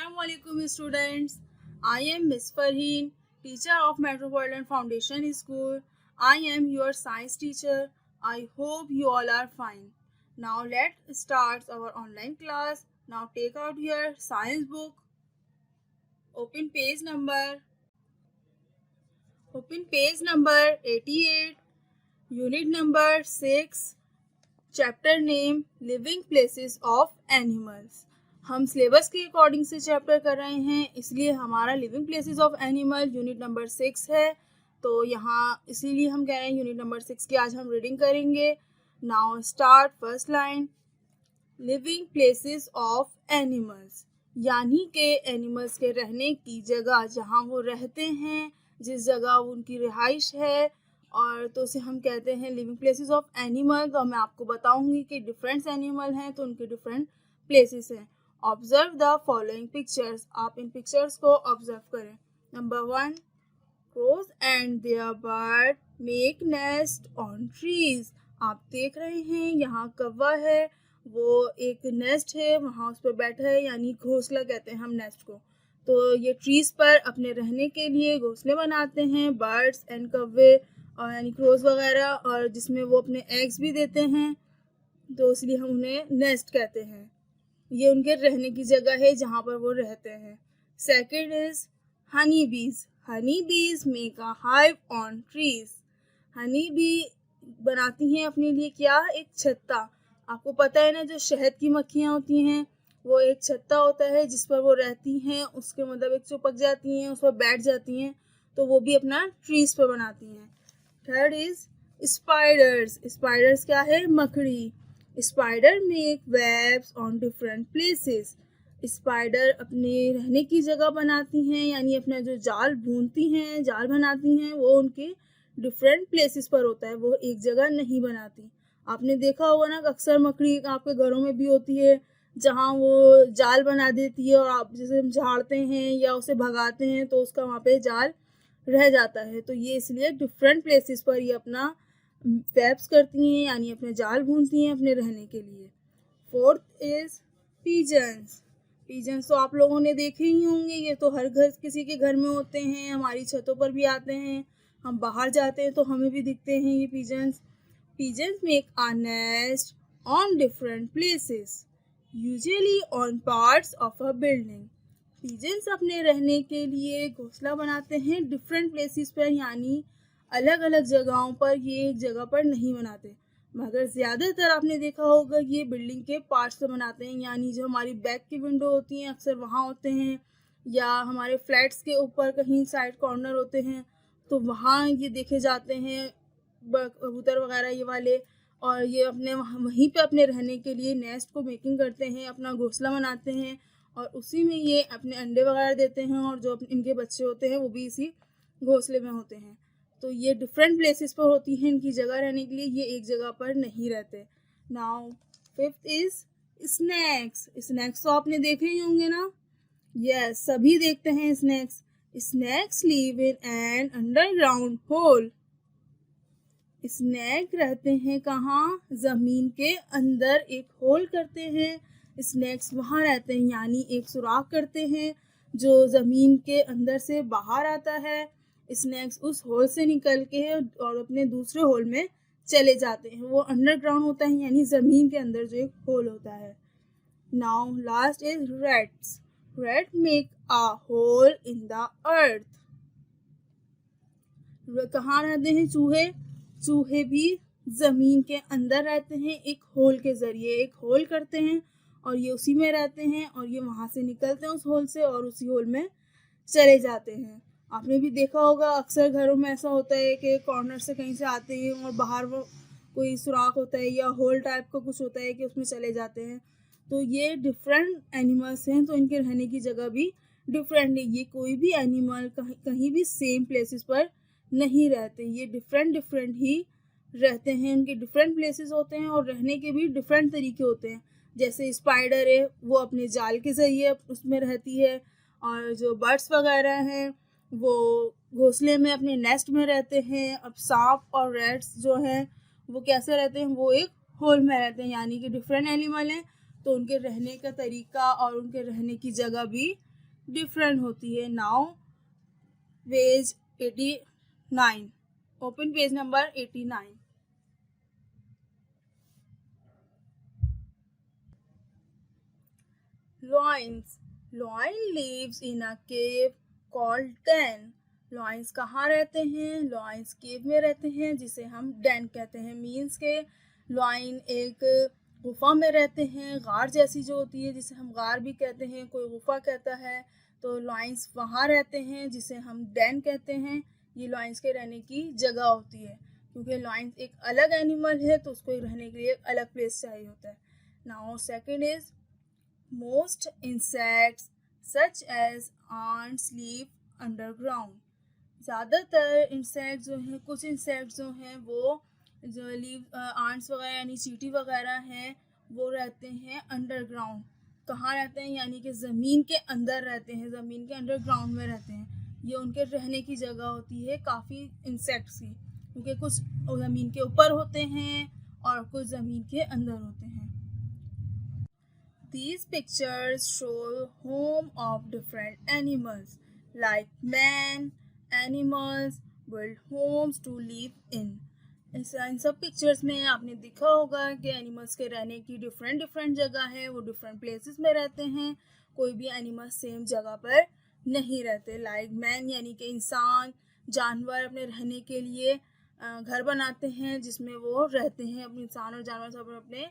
Assalamualaikum students. I am Miss Farheen, teacher of Metropolitan Foundation School. I am your science teacher. I hope you all are fine. Now let's start our online class. Now take out your science book. Open page number. Open page number 88. Unit number 6. Chapter name living places of animals. हम syllabus के according से chapter कर रहे हैं, इसलिए हमारा living places of animal unit number 6 है। तो यहाँ इसीलिए हम कह रहे हैं यूनिट नंबर 6 की आज हम रीडिंग करेंगे। Now start first line. Living places of animals यानी कि एनिमल्स के रहने की जगह, जहाँ वो रहते हैं, जिस जगह उनकी रिहाइश है, और तो उसे हम कहते हैं लिविंग प्लेसेस ऑफ एनिमल। तो मैं आपको बताऊंगी कि डिफरेंट एनिमल हैं तो उनके डिफरेंट प्लेसेस हैं। Observe the following pictures. आप इन पिक्चर्स को ऑब्जर्व करें। Number 1, crows and their bird make nest on trees। आप देख रहे हैं यहाँ कौवा है, वो एक नेस्ट है, वहाँ उस पर बैठा है, यानी घोंसला कहते हैं हम नेस्ट को। तो ये ट्रीज पर अपने रहने के लिए घोंसले बनाते हैं बर्ड्स एंड कौवे और यानी क्रोज वगैरह, और जिसमें वो अपने एग्स भी देते हैं, तो इसलिए हम उन्हें नेस्ट कहते हैं। ये उनके रहने की जगह है जहाँ पर वो रहते हैं। सेकंड इज हनी बीज। Honey bees make a hive on trees. Honey bee बनाती हैं अपने लिए क्या, एक छत्ता। आपको पता है ना, जो शहद की मक्खियाँ होती हैं वो एक छत्ता होता है जिस पर वो रहती हैं, उसके मतलब एक चिपक जाती हैं, उस पर बैठ जाती हैं, तो वो भी अपना ट्रीज पर बनाती हैं। Third is spiders. स्पाइडर्स क्या है, मकड़ी। Spider make webs on different places. Spider अपने रहने की जगह बनाती हैं, यानी अपना जो जाल बुनती हैं, जाल बनाती हैं, वो उनके डिफरेंट प्लेसेस पर होता है, वो एक जगह नहीं बनाती। आपने देखा होगा ना, अक्सर मकड़ी आपके घरों में भी होती है जहाँ वो जाल बना देती है, और आप जैसे हम झाड़ते हैं या उसे भगाते हैं तो उसका वहाँ पे जाल रह जाता है। तो ये इसलिए डिफरेंट प्लेसेस पर ये अपना वेब्स करती हैं, यानी अपने जाल बुनती हैं अपने रहने के लिए। Fourth is pigeons. पीजन्स तो आप लोगों ने देखे ही होंगे, ये तो हर घर किसी के घर में होते हैं, हमारी छतों पर भी आते हैं, हम बाहर जाते हैं तो हमें भी दिखते हैं ये pigeons. Pigeons make a nest on different places, usually on parts of a building. Pigeons अपने रहने के लिए घोंसला बनाते हैं डिफरेंट प्लेसेस पर, यानी अलग अलग जगहों पर, ये एक जगह पर नहीं बनाते। मगर ज़्यादातर आपने देखा होगा ये बिल्डिंग के पार्ट्स से बनाते हैं, यानी जो हमारी बैक की विंडो होती हैं अक्सर वहाँ होते हैं, या हमारे फ्लैट्स के ऊपर कहीं साइड कॉर्नर होते हैं तो वहाँ ये देखे जाते हैं कबूतर वगैरह ये वाले, और ये अपने वहीं पे अपने रहने के लिए नेस्ट को मेकिंग करते हैं, अपना घोंसला बनाते हैं, और उसी में ये अपने अंडे वगैरह देते हैं, और जो इनके बच्चे होते हैं वो भी इसी घोंसले में होते हैं। तो ये डिफरेंट प्लेसेस पर होती हैं इनकी जगह रहने के लिए, ये एक जगह पर नहीं रहते। Now fifth is snacks. Snacks तो आपने देखे ही होंगे ना, यस सभी देखते हैं snakes. Snakes live in an underground hole. Snake रहते हैं कहाँ, जमीन के अंदर एक होल करते हैं, स्नैक्स वहाँ रहते हैं, यानी एक सुराख करते हैं जो ज़मीन के अंदर से बाहर आता है। स्नैक्स उस होल से निकल के और अपने दूसरे होल में चले जाते हैं, वो अंडरग्राउंड होता है, यानी ज़मीन के अंदर जो एक होल होता है। Now last is rats. Rat make a hole in the earth. कहाँ रहते हैं चूहे? चूहे भी ज़मीन के अंदर रहते हैं, एक होल के ज़रिए एक होल करते हैं, और ये उसी में रहते हैं, और ये वहाँ से निकलते हैं उस होल से और उसी होल में चले जाते हैं। आपने भी देखा होगा अक्सर घरों में ऐसा होता है कि कॉर्नर से कहीं से आते हैं और बाहर वो कोई सुराख होता है या होल टाइप का कुछ होता है कि उसमें चले जाते हैं। तो ये डिफरेंट एनिमल्स हैं, तो इनके रहने की जगह भी डिफरेंट है। ये कोई भी एनिमल कहीं भी सेम प्लेसेस पर नहीं रहते, ये डिफरेंट ही रहते हैं, इनके डिफरेंट प्लेसेस होते हैं और रहने के भी डिफरेंट तरीके होते हैं। जैसे स्पाइडर है वो अपने जाल के ज़रिए उसमें रहती है, और जो बर्ड्स वगैरह हैं वो घोंसले में अपने नेस्ट में रहते हैं। अब सांप और रैट्स जो हैं वो कैसे रहते हैं, वो एक होल में रहते हैं, यानी कि डिफरेंट एनिमल हैं, तो उनके रहने का तरीका और उनके रहने की जगह भी डिफरेंट होती है। Now page 89, open page number 89। Loins. Loin lives in a cave called den. Lion's कहाँ रहते हैं? लॉइंस केव में रहते हैं, जिसे हम डेन कहते हैं। मीन्स के लॉइन एक गुफा में रहते हैं, गार जैसी जो होती है, जिसे हम गार भी कहते हैं, कोई गुफा कहता है। तो लॉइंस वहाँ रहते हैं, जिसे हम डेन कहते हैं। ये लॉइंस के रहने की जगह होती है, क्योंकि लॉइंस एक अलग एनिमल है, तो उसको रहने के लिए एक अलग प्लेस चाहिए होता है। Now second is most insects such as ants live underground. ज़्यादातर इंसेक्ट जो हैं, कुछ इंसेक्ट जो हैं वो जो लिव आंट्स वगैरह यानी चींटी वगैरह हैं, वो रहते हैं अंडरग्राउंड। कहाँ रहते हैं? यानी कि ज़मीन के अंदर रहते हैं, ज़मीन के अंडरग्राउंड में रहते हैं। ये उनके रहने की जगह होती है काफ़ी इंसेक्ट्स की, क्योंकि कुछ ज़मीन के ऊपर होते हैं और कुछ ज़मीन के अंदर होते हैं। These pictures show home of different animals. Like man, animals build homes to live in. इन सब पिक्चर्स में आपने देखा होगा कि एनिमल्स के रहने की डिफरेंट जगह है, वो डिफरेंट प्लेसेस में रहते हैं। कोई भी एनिमल सेम जगह पर नहीं रहते। लाइक मैन यानी कि इंसान, जानवर अपने रहने के लिए घर बनाते हैं, जिसमें वो रहते हैं। अपने इंसान और जानवर सब अपने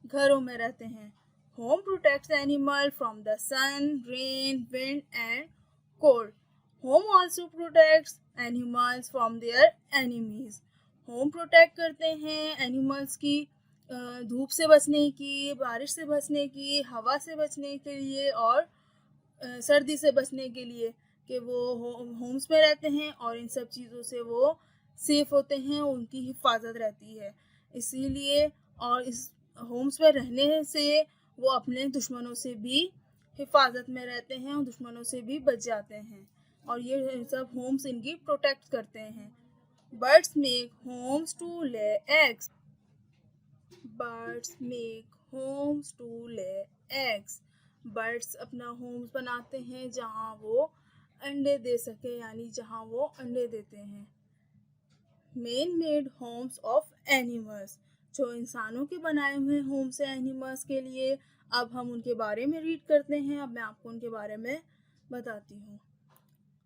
घरों में रहते हैं। Home protects the animal from the sun, rain, wind and cold. Home also protects animals from their enemies. Home protect करते हैं एनिमल्स की धूप से बचने की, बारिश से बचने की, हवा से बचने के लिए और सर्दी से बचने के लिए, कि वो होम्स में रहते हैं और इन सब चीज़ों से वो सेफ होते हैं, उनकी हिफाजत रहती है। इसीलिए और इस होम्स में रहने से वो अपने दुश्मनों से भी हिफाजत में रहते हैं और दुश्मनों से भी बच जाते हैं, और ये सब होम्स इनकी प्रोटेक्ट करते हैं। Birds make homes to lay eggs. Birds make homes to lay eggs. Birds अपना होम्स बनाते हैं जहाँ वो अंडे दे सके, यानी जहाँ वो अंडे देते हैं। Man made homes of animals. जो इंसानों के बनाए हुए होम्स हैं एनिमल्स के लिए, अब हम उनके बारे में रीड करते हैं। अब मैं आपको उनके बारे में बताती हूँ।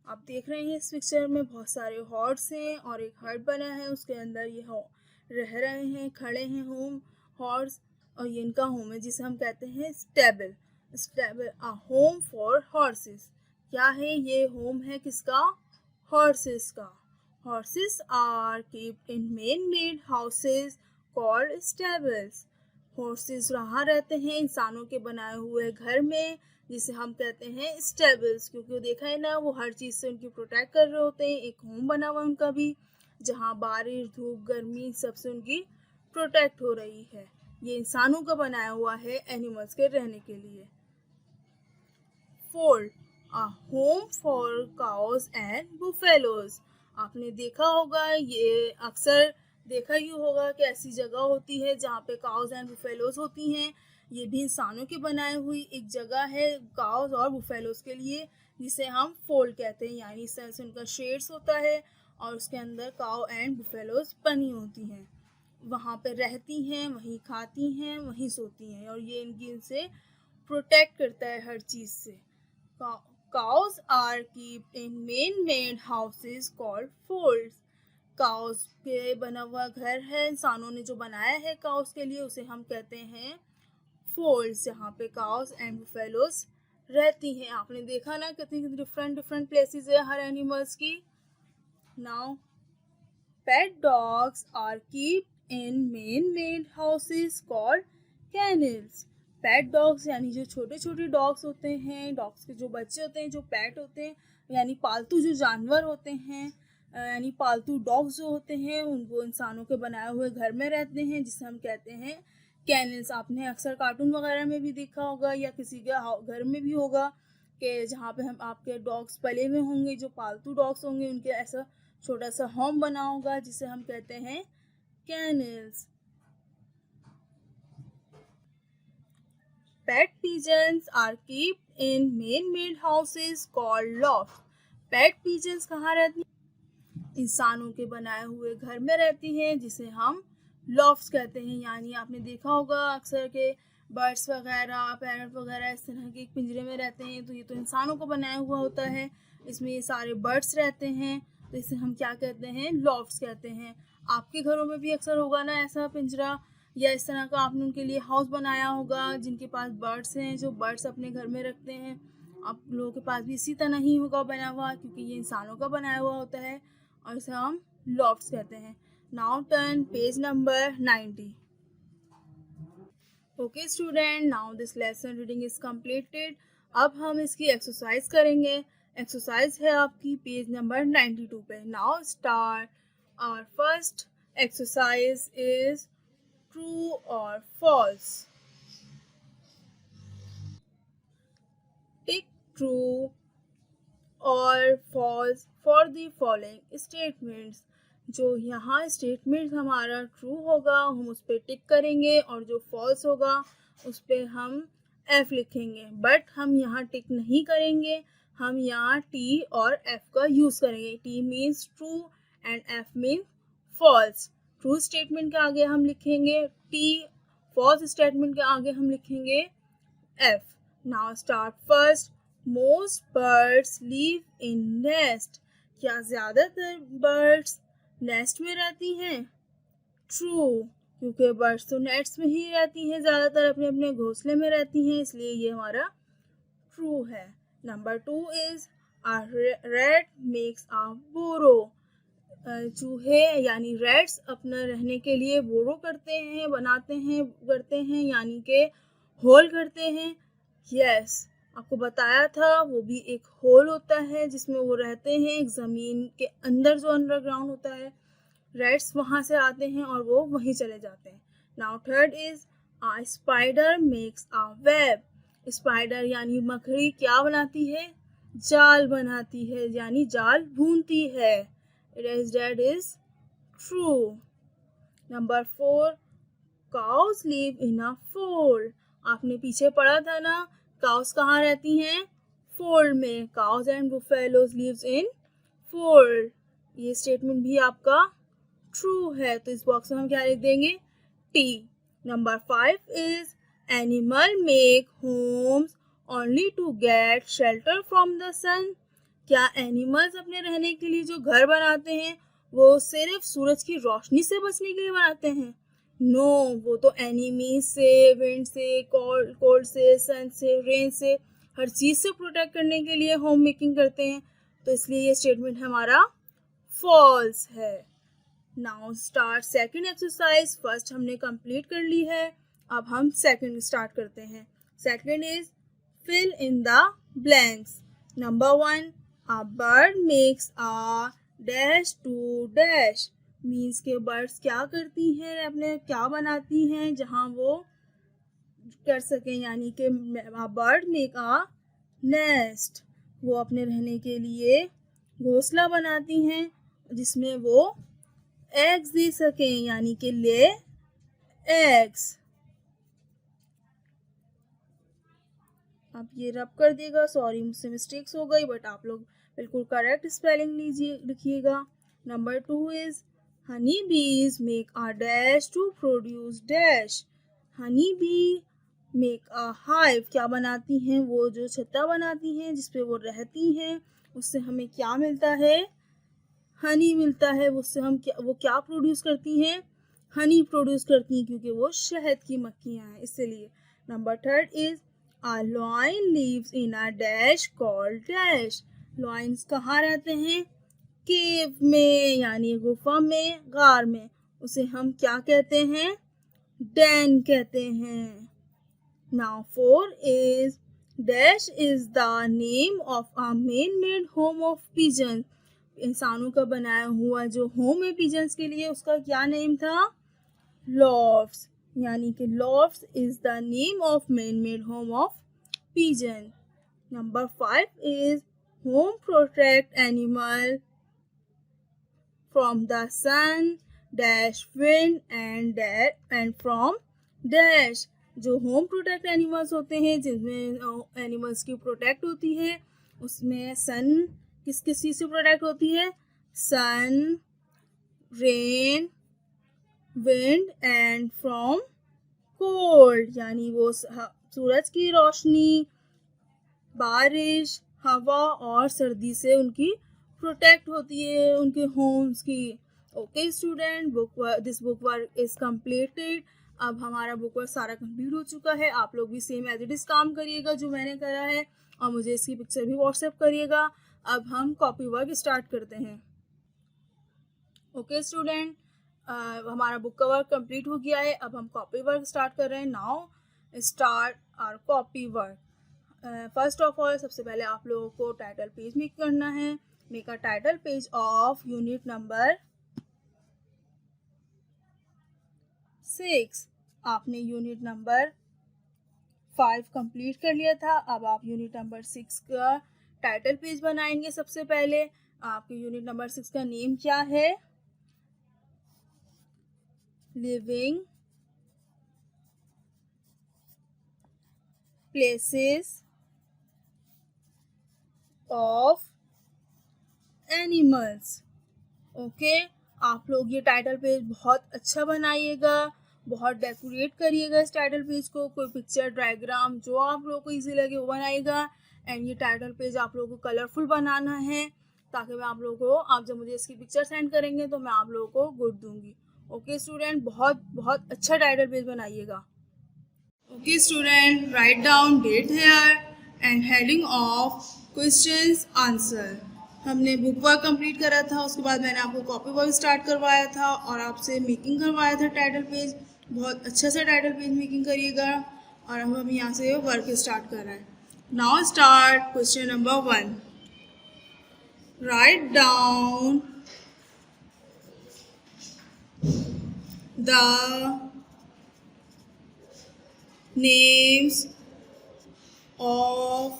आप देख रहे हैं इस पिक्चर में बहुत सारे हॉर्स हैं और एक हट बना है, उसके अंदर ये रह रहे हैं, खड़े हैं होम हॉर्स, और ये इनका होम है, जिसे हम कहते हैं stable. Stable a home for horses. क्या है ये? होम है किसका? हॉर्सेस का। Horses are kept in man-made houses called stables. Horses वहाँ रहते हैं इंसानों के बनाए हुए घर में, जिसे हम कहते हैं स्टेबल्स, क्योंकि देखा है ना, वो हर चीज़ से उनकी प्रोटेक्ट कर रहे होते हैं। एक होम बना हुआ उनका भी, जहाँ बारिश, धूप, गर्मी सबसे उनकी प्रोटेक्ट हो रही है। ये इंसानों का बनाया हुआ है एनिमल्स के रहने के लिए। Fold a home for cause and buffaloes. आपने देखा होगा, ये अक्सर देखा ही होगा कि ऐसी जगह होती है जहाँ पे काउज एंड बुफेलोज होती हैं। ये भी इंसानों की बनाई हुई एक जगह है काउज और बुफेलोज के लिए, जिसे हम फोल्ड कहते हैं। यानी इस तरह से उनका शेड्स होता है और उसके अंदर काउ एंड बुफेलोज बनी होती हैं। वहाँ पे रहती हैं, वहीं खाती हैं, वहीं सोती हैं, और ये इनसे प्रोटेक्ट करता है हर चीज़ से। Cows are kept in man-made houses called folds. Cows के बना हुआ घर है, इंसानों ने जो बनाया है काउस के लिए, उसे हम कहते हैं फोल्ड्स, जहाँ पे काउस एंड बुफेलोज रहती हैं। आपने देखा ना कितनी डिफरेंट प्लेसेस है हर एनिमल्स की। Now pet dogs are kept in man-made houses called kennels. Pet dogs यानी जो छोटे छोटे डॉग्स होते हैं, डॉग्स के जो बच्चे होते हैं, जो पेट होते हैं, यानी पालतू जो जानवर होते हैं, यानी पालतू डॉग्स जो होते हैं, उनको इंसानों के बनाए हुए घर में रहते हैं, जिसे हम कहते हैं कैनल्स। आपने अक्सर कार्टून वगैरह में भी देखा होगा या किसी के घर में भी होगा कि जहाँ पे हम आपके डॉग्स पले हुए होंगे, जो पालतू डॉग्स होंगे, उनके ऐसा छोटा सा होम बना होगा, जिसे हम कहते हैं canals. Pet pigeons are kept in man-made houses called lofts. Pet pigeons कहाँ रहती हैं? इंसानों के बनाए हुए घर में रहती हैं, जिसे हम लॉफ्ट्स कहते हैं। यानी आपने देखा होगा अक्सर के बर्ड्स वगैरह, पैरट वगैरह इस तरह के पिंजरे में रहते हैं, तो ये तो इंसानों को बनाया हुआ होता है। इसमें ये सारे बर्ड्स रहते हैं, तो इसे हम क्या कहते हैं? लॉफ्ट्स कहते हैं। आपके घरों में भी अक्सर होगा ना ऐसा पिंजरा, या इस तरह का आपने उनके लिए हाउस बनाया होगा, जिनके पास बर्ड्स हैं, जो बर्ड्स अपने घर में रखते हैं। आप लोगों के पास भी इसी तरह ही होगा बना हुआ, क्योंकि ये इंसानों का बनाया हुआ होता है और इसे हम लॉफ्ट्स कहते हैं। Now turn page number 90। Okay student, now this lesson reading is completed. अब हम इसकी एक्सरसाइज करेंगे। एक्सरसाइज है आपकी पेज नंबर 92 पे। Now start. Our first exercise is true और फॉल्स। टिक ट्रू और false for the following statements. जो यहाँ स्टेटमेंट हमारा ट्रू होगा हम उस पर टिक करेंगे, और जो फॉल्स होगा उस पर हम एफ लिखेंगे। बट हम यहाँ टिक नहीं करेंगे, हम यहाँ टी और एफ का यूज़ करेंगे। T means true and F means false. True statement के आगे हम लिखेंगे टी, फॉल्स स्टेटमेंट के आगे हम लिखेंगे F. Now start first. Most birds live in nest. क्या ज़्यादातर बर्ड्स नेस्ट में रहती हैं? ट्रू, क्योंकि बर्ड्स तो नेट्स में ही रहती हैं, ज़्यादातर अपने अपने घोंसले में रहती हैं, इसलिए ये हमारा ट्रू है। Number 2 is a rat makes a burrow. चूहे यानी रैट्स अपना रहने के लिए बोरो करते हैं, बनाते हैं, करते हैं, यानी के होल करते हैं। यस, आपको बताया था, वो भी एक होल होता है जिसमें वो रहते हैं, एक ज़मीन के अंदर जो अंडरग्राउंड होता है। रैट्स वहाँ से आते हैं और वो वहीं चले जाते हैं। Now third is a spider makes a web. Spider यानी मकड़ी क्या बनाती है? जाल बनाती है, यानी जाल बुनती है। That is true. Number 4, cows live in a fold. आपने पीछे पढ़ा था ना, काउस कहाँ रहती हैं? फोल्ड में। Cows and buffaloes lives in fold. ये स्टेटमेंट भी आपका ट्रू है, तो इस बॉक्स में हम क्या लिख देंगे? T. Number 5 is animal make homes only to get shelter from the sun. क्या एनिमल्स अपने रहने के लिए जो घर बनाते हैं वो सिर्फ सूरज की रोशनी से बचने के लिए बनाते हैं? नो, वो तो एनिमी से, विंड से, कोल्ड से, सन से, रेन से, हर चीज़ से प्रोटेक्ट करने के लिए होम मेकिंग करते हैं, तो इसलिए ये स्टेटमेंट हमारा फॉल्स है। Now start second exercise. First हमने कंप्लीट कर ली है, अब हम सेकंड स्टार्ट करते हैं। Second is fill in the blanks. Number 1, a bird makes a dash to dash। Means के बर्ड्स क्या करती हैं, अपने क्या बनाती हैं जहाँ वो कर सकें, यानी कि बर्ड मेक अ नेस्ट। वो अपने रहने के लिए घोंसला बनाती हैं जिसमें वो एग्स दे सकें, यानी कि ले एग्स। आप ये रब कर देगा, सॉरी मुझसे मिस्टेक्स हो गई, बट आप लोग बिल्कुल करेक्ट स्पेलिंग लिखिएगा। Number 2 is honey bees make a dash to produce dash. Honey bee make a hive. क्या बनाती हैं? वो जो छत्ता बनाती हैं जिसपे वो रहती हैं, उससे हमें क्या मिलता है? हनी मिलता है। उससे हम वो क्या प्रोड्यूस करती हैं? हनी प्रोड्यूस करती हैं, क्योंकि वो शहद की मक्खियाँ हैं, इसलिए। Number 3 is A lion lives in a dash called dash। Lions कहाँ रहते हैं? केव में, यानी गुफा में, गार में। उसे हम क्या कहते हैं? डेन कहते हैं। Now 4 is dash is the name of a man-made home of pigeons। इंसानों का बनाया हुआ जो होम है पिजन्स के लिए, उसका क्या नेम था? लॉफ्ट्स। यानी कि lofts is the name of man-made home of pigeon। Number 5 is home protect animal from the sun, dash, wind and from dash. जो होम प्रोटेक्ट एनिमल्स होते हैं, जिनमें एनिमल्स की प्रोटेक्ट होती है, उसमें सन किस किस चीज़ से प्रोटेक्ट होती है? Sun, rain, wind and from cold, यानी वो सूरज की रोशनी, बारिश, हवा और सर्दी से उनकी प्रोटेक्ट होती है, उनके होम्स की। Okay student, this book work is completed. अब हमारा बुक वर्क सारा कंप्लीट हो चुका है। आप लोग भी सेम एज इट इज काम करिएगा जो मैंने करा है, और मुझे इसकी पिक्चर भी व्हाट्सएप करिएगा। अब हम कॉपी वर्क स्टार्ट करते हैं। ओके स्टूडेंट, हमारा बुक का वर्क कंप्लीट हो गया है। अब हम कॉपी वर्क स्टार्ट कर रहे हैं। Now start our copy work. First of all, सबसे पहले आप लोगों को टाइटल पेज मेक करना है। Make a title page of unit number 6। आपने यूनिट नंबर 5 कंप्लीट कर लिया था। अब आप यूनिट नंबर 6 का टाइटल पेज बनाएंगे। सबसे पहले आपके यूनिट नंबर 6 का नेम क्या है? Living places of animals. Okay, आप लोग ये टाइटल पेज बहुत अच्छा बनाइएगा, बहुत डेकोरेट करिएगा इस टाइटल पेज को। कोई पिक्चर, डायग्राम जो आप लोगों को इजी लगे वो बनाइएगा। एंड ये टाइटल पेज आप लोगों को कलरफुल बनाना है, ताकि मैं आप लोगों को, आप जब मुझे इसकी पिक्चर सेंड करेंगे तो मैं आप लोगों को गुड दूंगी। ओके स्टूडेंट, बहुत बहुत अच्छा टाइटल पेज बनाइएगा। Okay student, write down date here and heading of questions answer. हमने बुक वर्क कंप्लीट करा था, उसके बाद मैंने आपको कॉपी वर्क स्टार्ट करवाया था और आपसे मेकिंग करवाया था टाइटल पेज। बहुत अच्छा सा टाइटल पेज मेकिंग करिएगा। और अब हम यहाँ से वर्क स्टार्ट कर रहे हैं। Now start question number 1। Write down the names of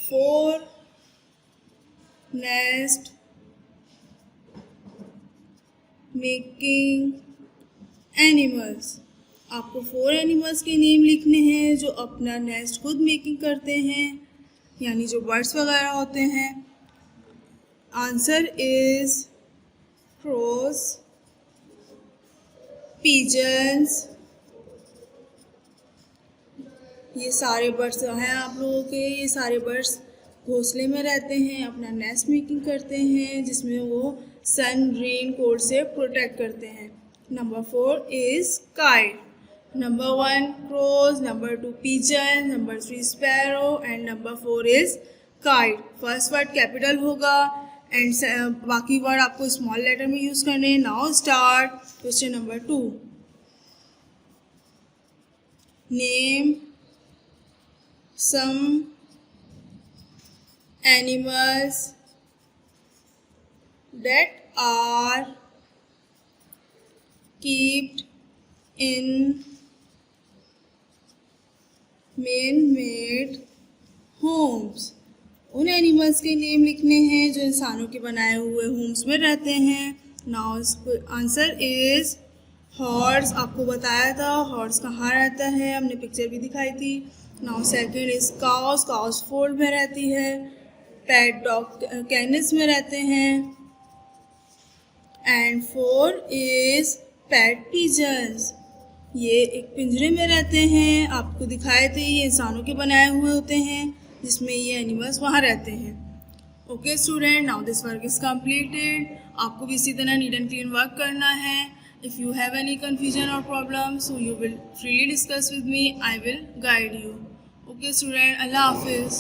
4 nest making animals। आपको 4 एनिमल्स के नेम लिखने हैं जो अपना नेस्ट खुद मेकिंग करते हैं, यानी जो बर्ड्स वगैरह होते हैं। Answer is crows, pigeons। ये सारे बर्ड्स हैं आप लोगों के। ये सारे बर्ड्स घोंसले में रहते हैं, अपना नेस्ट मेकिंग करते हैं, जिसमें वो सन, रेन, कोल्ड से प्रोटेक्ट करते हैं। Number 4 is kite. Number 1 crows, number 2 pigeon, number 3 sparrow and number 4 is kite. First word capital होगा एंड बाकी वर्ड आपको स्मॉल लेटर में यूज करने हैं। Now start question number 2। Name some animals that are kept in man-made homes। उन animals के name लिखने हैं जो इंसानों के बनाए हुए होम्स में रहते हैं। Now answer is horse. आपको बताया था हॉर्स कहाँ रहता है, हमने पिक्चर भी दिखाई थी। Now second is cows. Cows fold में रहती है। पेट डॉग कैनिस में रहते हैं। And 4 is pet pigeons. ये एक पिंजरे में रहते हैं, आपको दिखाए थे। ये इंसानों के बनाए हुए होते हैं, जिसमें ये एनिमल्स वहाँ रहते हैं। Okay student, now this work is completed. आपको भी इसी तरह नीट एंड क्लीन वर्क करना है। If you have any confusion or problem, so you will freely discuss with me. I will guide you. Okay student, Allah Hafiz.